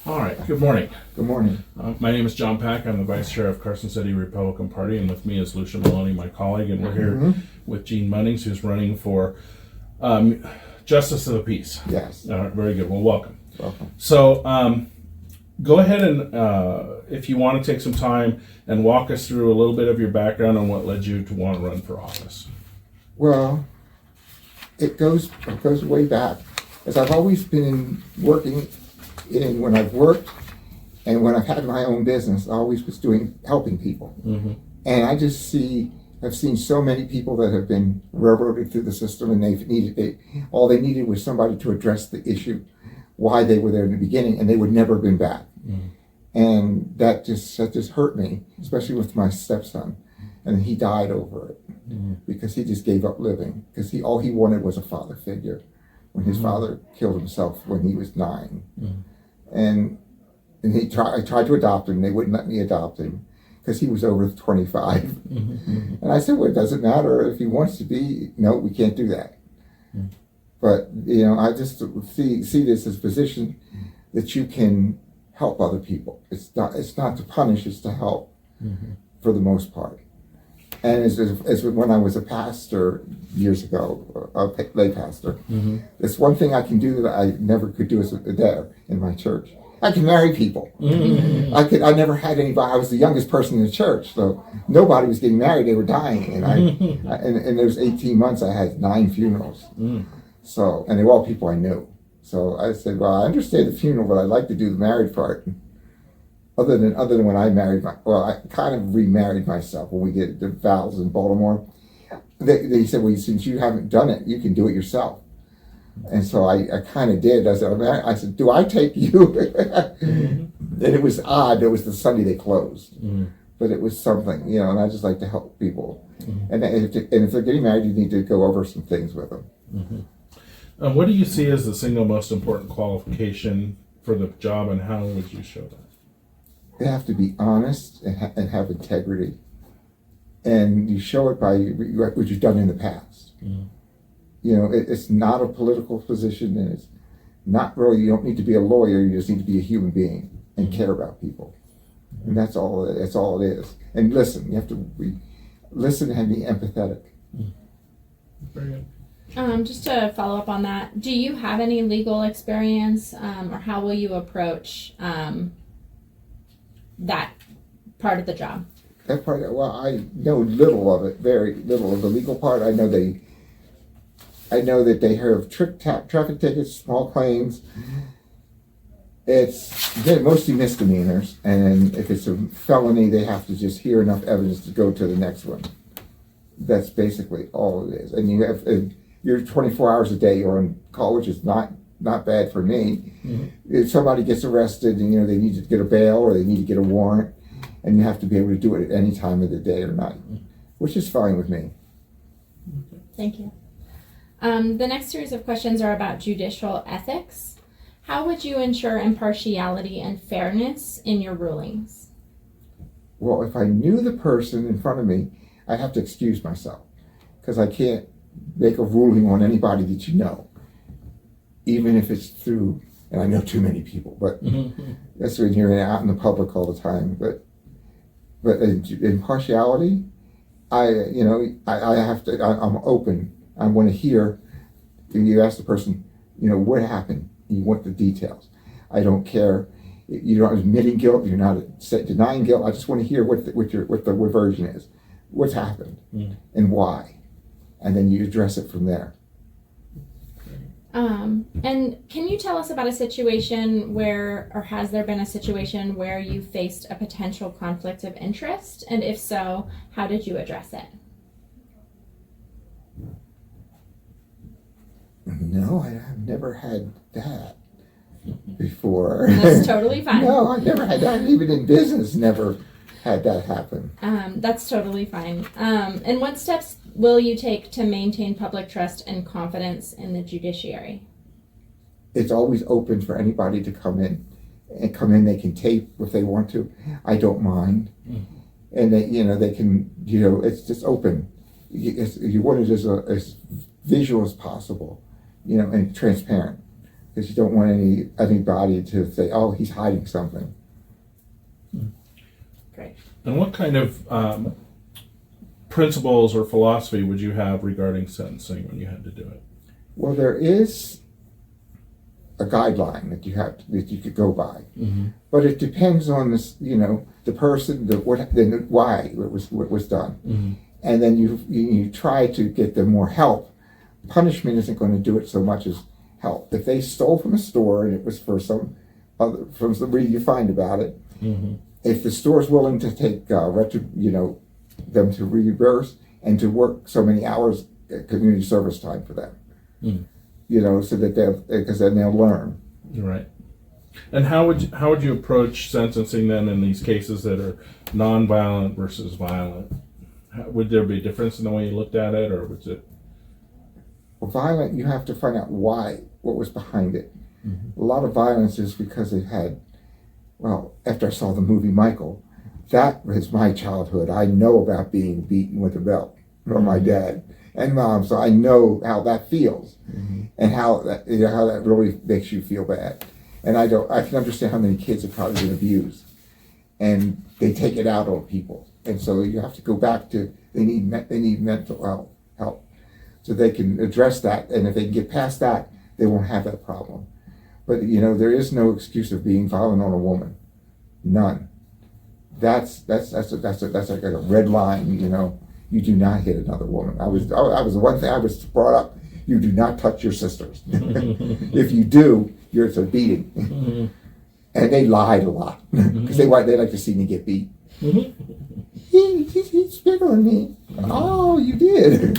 All right, good morning. Good morning. My name is John Pack. I'm the Vice Chair of Carson City Republican Party, and with me is Lucia Maloney, my colleague, and we're here with Gene Munnings, who's running for Justice of the Peace. Yes. Very good. Well, welcome. Welcome. So go ahead and, if you want to take some time and walk us through a little bit of your background on what led you to want to run for office. Well, it goes way back, as I've always been working in when I've worked and when I've had my own business. I always was helping people, and I've seen so many people that have been railroaded through the system, and all they needed was somebody to address the issue, why they were there in the beginning, and they would never have been back. And that just hurt me, especially with my stepson, and he died over it because he just gave up living, because all he wanted was a father figure when his father killed himself when he was 9. And I tried to adopt him. They wouldn't let me adopt him because he was over 25. And I said, well, it doesn't matter if he wants to be. No, we can't do that. But, I just see this as a position that you can help other people. It's not to punish, it's to help for the most part. And as when I was a pastor years ago, a lay pastor, there's one thing I can do that I never could do there in my church. I can marry people. I never had anybody. I was the youngest person in the church, so nobody was getting married. They were dying, and in those 18 months, I had 9 funerals. So, and they were all people I knew. So I said, well, I understand the funeral, but I'd like to do the married part. Other than when I married I kind of remarried myself when we did the vows in Baltimore. They said, well, since you haven't done it, you can do it yourself. And so I kind of did. I said, do I take you? And it was odd. It was the Sunday they closed. But it was something, and I just like to help people. And if they're getting married, you need to go over some things with them. What do you see as the single most important qualification for the job, and how would you show that? They have to be honest and have integrity. And you show it by what you've done in the past. It's not a political position, and it's not really, you don't need to be a lawyer, you just need to be a human being and care about people. And that's all it is. And listen, you have to listen and be empathetic. Very good. Just to follow up on that, do you have any legal experience, or how will you approach that part of the job? That part, well, I know little of it, very little of the legal part. I know that they have traffic tickets, small claims. They're mostly misdemeanors, and if it's a felony, they have to just hear enough evidence to go to the next one. That's basically all it is. And you're 24 hours a day you're on call, which is not bad for me. If somebody gets arrested and they need to get a bail or they need to get a warrant, and you have to be able to do it at any time of the day or night, which is fine with me. Thank you. The next series of questions are about judicial ethics. How would you ensure impartiality and fairness in your rulings? Well, if I knew the person in front of me, I'd have to excuse myself, because I can't make a ruling on anybody that even if it's through, and I know too many people, but that's when you're out in the public all the time. But impartiality, I have to, I'm open. I want to hear. You ask the person, what happened? You want the details. I don't care. You're not admitting guilt. You're not denying guilt. I just want to hear what the version is. What's happened and why, and then you address it from there. And can you tell us about a situation or has there been a situation where you faced a potential conflict of interest? And if so, how did you address it? No, I've never had that before. That's totally fine. No, I've never had that. Even in business, never had that happen. That's totally fine. And what steps will you take to maintain public trust and confidence in the judiciary? It's always open for anybody to come in. They can tape if they want to. I don't mind. And they can, it's just open. You want it as visual as possible, and transparent. because you don't want anybody to say, oh, he's hiding something. Great. And what kind of principles or philosophy would you have regarding sentencing when you had to do it? Well, there is a guideline that you could go by, but it depends on this, the person, why it was done, and then you try to get them more help. Punishment isn't going to do it so much as help. If they stole from a store and it was for from somebody you find about it, if the store is willing to take them to reimburse and to work so many hours community service time for them, so that because then they'll learn. Right. And how would you approach sentencing then in these cases that are non-violent versus violent? Would there be a difference in the way you looked at it, or was it? Well, violent, you have to find out what was behind it. A lot of violence is because they've had, after I saw the movie Michael, that was my childhood. I know about being beaten with a belt from my dad and mom, so I know how that feels and how that really makes you feel bad. And I can understand how many kids have probably been abused, and they take it out on people. And so you have to go back to they need mental help so they can address that. And if they can get past that, they won't have that problem. But there is no excuse of being violent on a woman, none. That's like a red line. You do not hit another woman. I was the one thing I was brought up. You do not touch your sisters. If you do, it's a beating. And they lied a lot because they like to see me get beat. He spit on me. Oh, you did.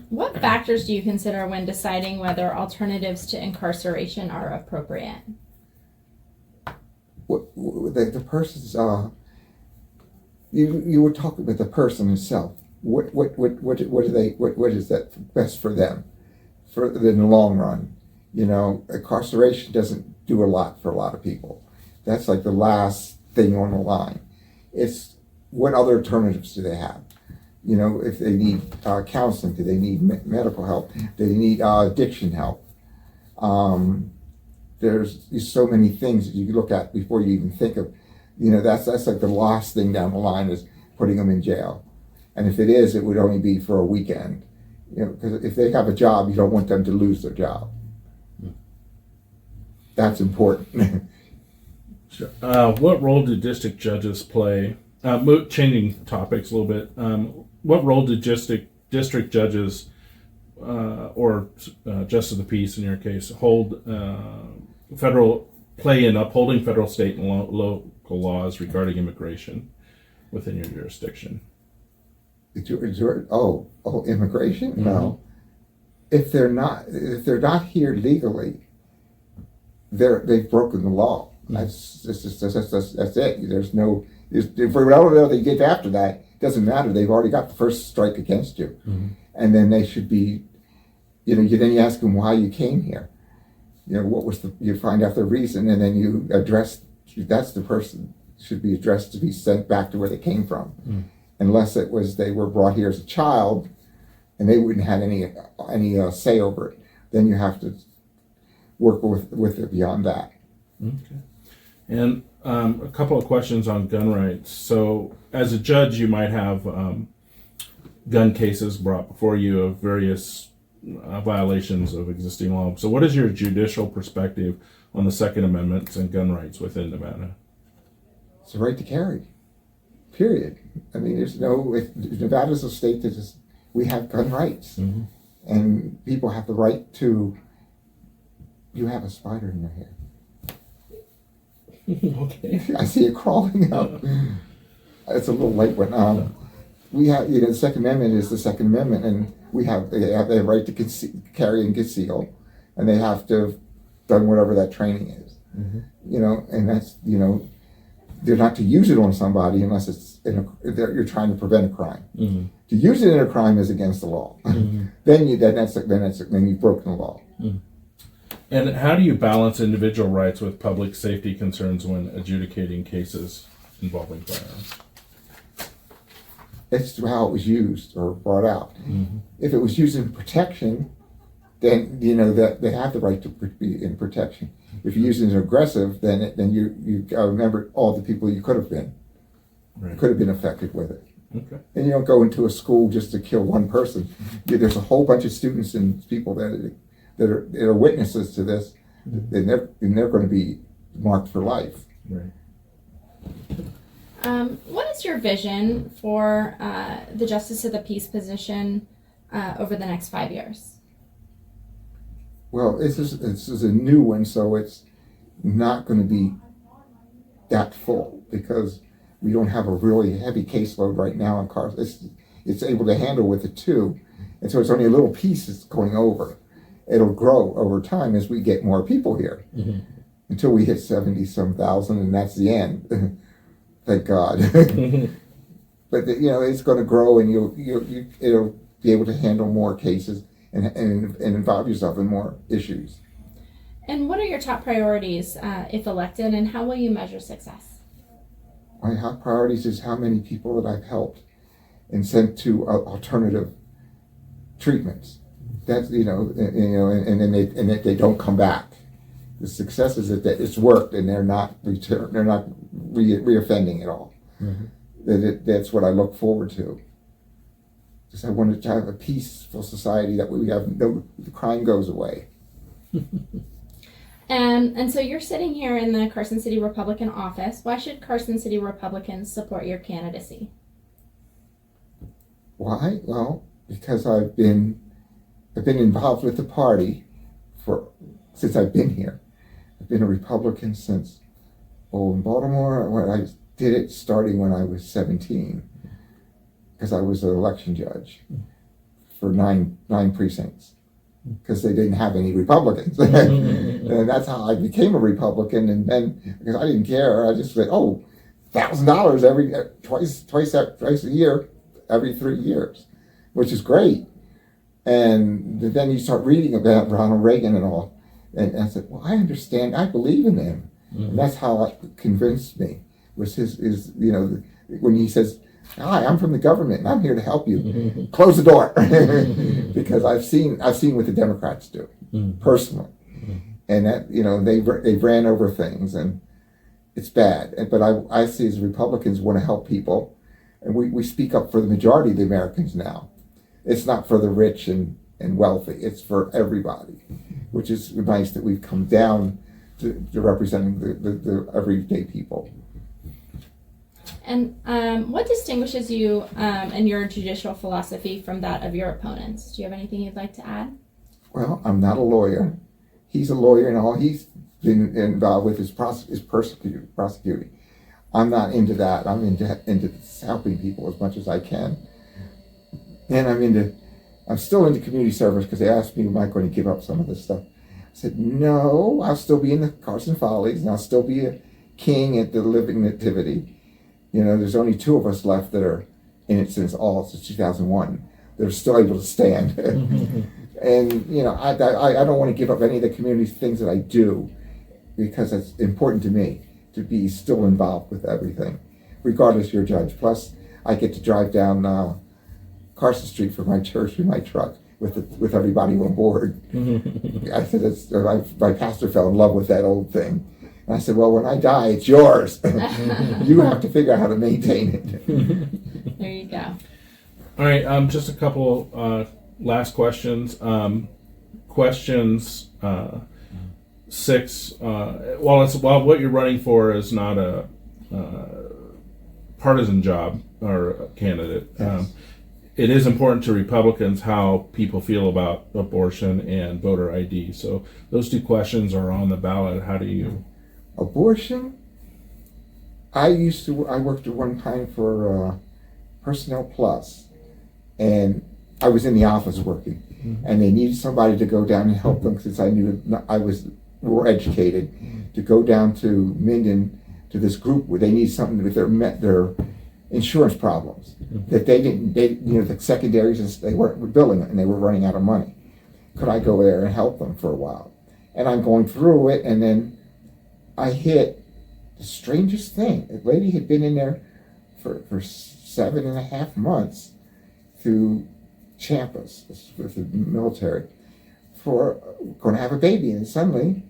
What factors do you consider when deciding whether alternatives to incarceration are appropriate? The person's you were talking with the person himself. What is that best for them in the long run? Incarceration doesn't do a lot for a lot of people. That's like the last thing on the line. It's what other alternatives do they have? If they need counseling, do they need medical help? Do they need addiction help? There's so many things that you can look at before you even think of, that's like the last thing down the line is putting them in jail. And if it is, it would only be for a weekend. Because if they have a job, you don't want them to lose their job. That's important. Sure. What role do district judges play? Changing topics a little bit. What role do district judges or justice of the peace in your case play in upholding federal, state, and local laws regarding immigration within your jurisdiction? Immigration? No. If they're not here legally, they've broken the law. That's it. There's no. If whatever they get after that, it doesn't matter. They've already got the first strike against you, and then they should be. Then you ask them why you came here. What was you find out the reason, and then you address. That's the person should be addressed to be sent back to where they came from, unless it was they were brought here as a child, and they wouldn't have any say over it. Then you have to work with it beyond that. Okay. And a couple of questions on gun rights. So, as a judge, you might have gun cases brought before you of various violations of existing law. So, what is your judicial perspective on the Second Amendment and gun rights within Nevada? It's the right to carry. Period. I mean, Nevada's a state that we have gun rights, and people have the right to. You have a spider in your hair. Okay. I see it crawling up. It's a little late one. We have, the Second Amendment is the Second Amendment, and they have the right to carry and conceal, and they have to have done whatever that training is. And that's, they're not to use it on somebody unless it's you're trying to prevent a crime. To use it in a crime is against the law. Then you've broken the law. And how do you balance individual rights with public safety concerns when adjudicating cases involving firearms? That's how it was used or brought out. If it was used in protection, then that they have the right to be in protection. If you're using it aggressive, then you remember all the people you could have been affected with it. Okay. And you don't go into a school just to kill one person. There's a whole bunch of students and people that are witnesses to this, and they're going to be marked for life. Right. What is your vision for the Justice of the Peace position over the next 5 years? Well, this is a new one, so it's not going to be that full because we don't have a really heavy caseload right now in Carson. It's able to handle with the 2, and so it's only a little piece that's going over. It'll grow over time as we get more people here, until we hit 70-some thousand, and that's the end. Thank God. But it's going to grow, and it'll be able to handle more cases and involve yourself in more issues. And what are your top priorities if elected, and how will you measure success? My top priorities is how many people that I've helped and sent to alternative treatments. That's and then they don't come back. The success is that it's worked and they're not reoffending at all. That's what I look forward to. Because I wanted to have a peaceful society that the crime goes away. And so you're sitting here in the Carson City Republican office. Why should Carson City Republicans support your candidacy? Why? Well, because I've been involved with the party since I've been here. I've been a Republican since in Baltimore. When I did it starting when I was 17, because I was an election judge for nine precincts, because they didn't have any Republicans. And that's how I became a Republican. And then, because I didn't care, I just said, $1,000 twice a year, every 3 years, which is great. And then you start reading about Ronald Reagan and all. And I said, well, I understand. I believe in him. And that's how it convinced me, was when he says, hi, I'm from the government and I'm here to help you. Close the door. Because I've seen what the Democrats do, personally. And that, they ran over things, and it's bad. But I see as Republicans want to help people, and we speak up for the majority of the Americans now. It's not for the rich and wealthy. It's for everybody, which is nice that we've come down to representing the everyday people. And what distinguishes you and your judicial philosophy from that of your opponents? Do you have anything you'd like to add? Well, I'm not a lawyer. He's a lawyer, and all he's been involved with is prosecuting. I'm not into that. I'm into helping people as much as I can. And I'm still into community service, because they asked me, am I going to give up some of this stuff? I said, no, I'll still be in the Carson Follies, and I'll still be a king at the Living Nativity. There's only 2 of us left that are in it since 2001. They're still able to stand. And, I don't want to give up any of the community things that I do, because it's important to me to be still involved with everything, regardless of your judge. Plus, I get to drive down Carson Street for my church in my truck with everybody on board. I said, my pastor fell in love with that old thing. And I said, well, when I die, it's yours. You have to figure out how to maintain it. There you go. All right, just a couple last questions. Questions 6. While what you're running for is not a partisan job or a candidate, Yes. It is important to Republicans how people feel about abortion and voter ID. So those 2 questions are on the ballot. How do you? Abortion? I worked at one time for Personnel Plus, and I was in the office working, and they needed somebody to go down and help them, since I knew I was more educated, to go down to Minden to this group where they need something with their insurance problems, that the secondaries, they weren't billing it and they were running out of money. Could I go there and help them for a while? And I'm going through it, and then I hit the strangest thing. A lady had been in there for 7.5 months through Champas with the military for going to have a baby, and suddenly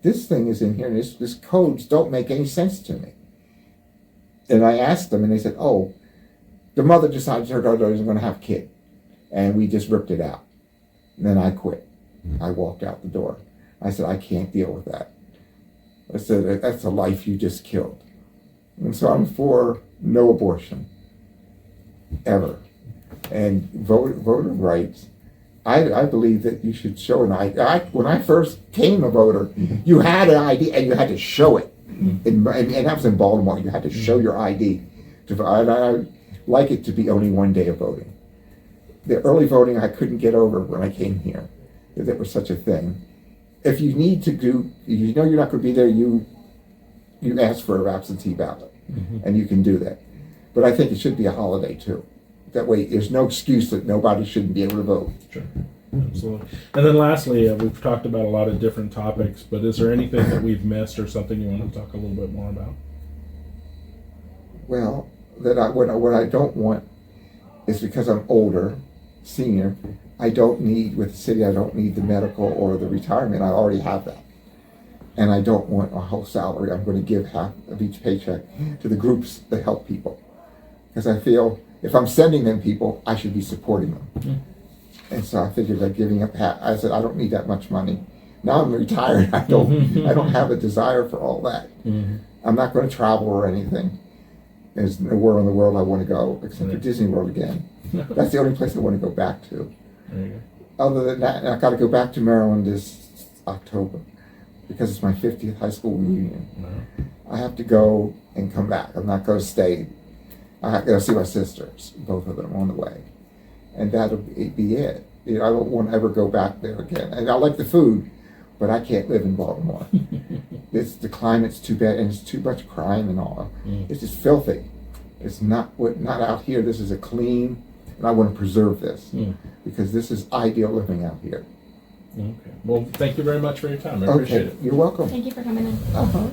this thing is in here, and this codes don't make any sense to me. And I asked them, and they said, "Oh, the mother decided her daughter isn't going to have a kid, and we just ripped it out." And then I quit. I walked out the door. I said, "I can't deal with that." I said, "That's a life you just killed." And so I'm for no abortion, ever. And voter rights, I believe that you should show an ID. When I first came a voter, you had an ID and you had to show it. And that was in Baltimore. You had to show your ID. I like it to be only one day of voting. The early voting I couldn't get over when I came here. That there was such a thing. If you need to do, you know you're not going to be there, you ask for an absentee ballot. And you can do that. But I think it should be a holiday too. That way there's no excuse that nobody shouldn't be able to vote. Sure. Absolutely. And then lastly, we've talked about a lot of different topics, but is there anything that we've missed or something you want to talk a little bit more about? Well, what I don't want is, because I'm older, senior, I don't need, with the city, I don't need the medical or the retirement. I already have that. And I don't want a whole salary. I'm going to give half of each paycheck to the groups that help people. Because I feel if I'm sending them people, I should be supporting them. And so I figured by giving up half, I said, I don't need that much money. Now I'm retired. I don't have a desire for all that. I'm not going to travel or anything. There's nowhere in the world I want to go except for Disney World again. That's the only place I want to go back to. There you go. Other than that, I got to go back to Maryland this October because it's my 50th high school reunion. I have to go and come back. I'm not going to stay. I have to go see my sisters, both of them, on the way. And that'll be it. You know, I don't want to ever go back there again. And I like the food, but I can't live in Baltimore. The climate's too bad, and it's too much crime and all. It's just filthy. It's not out here. This is a clean, and I want to preserve this because this is ideal living out here. Okay. Well, thank you very much for your time. I appreciate it. You're welcome. Thank you for coming in. Uh-huh.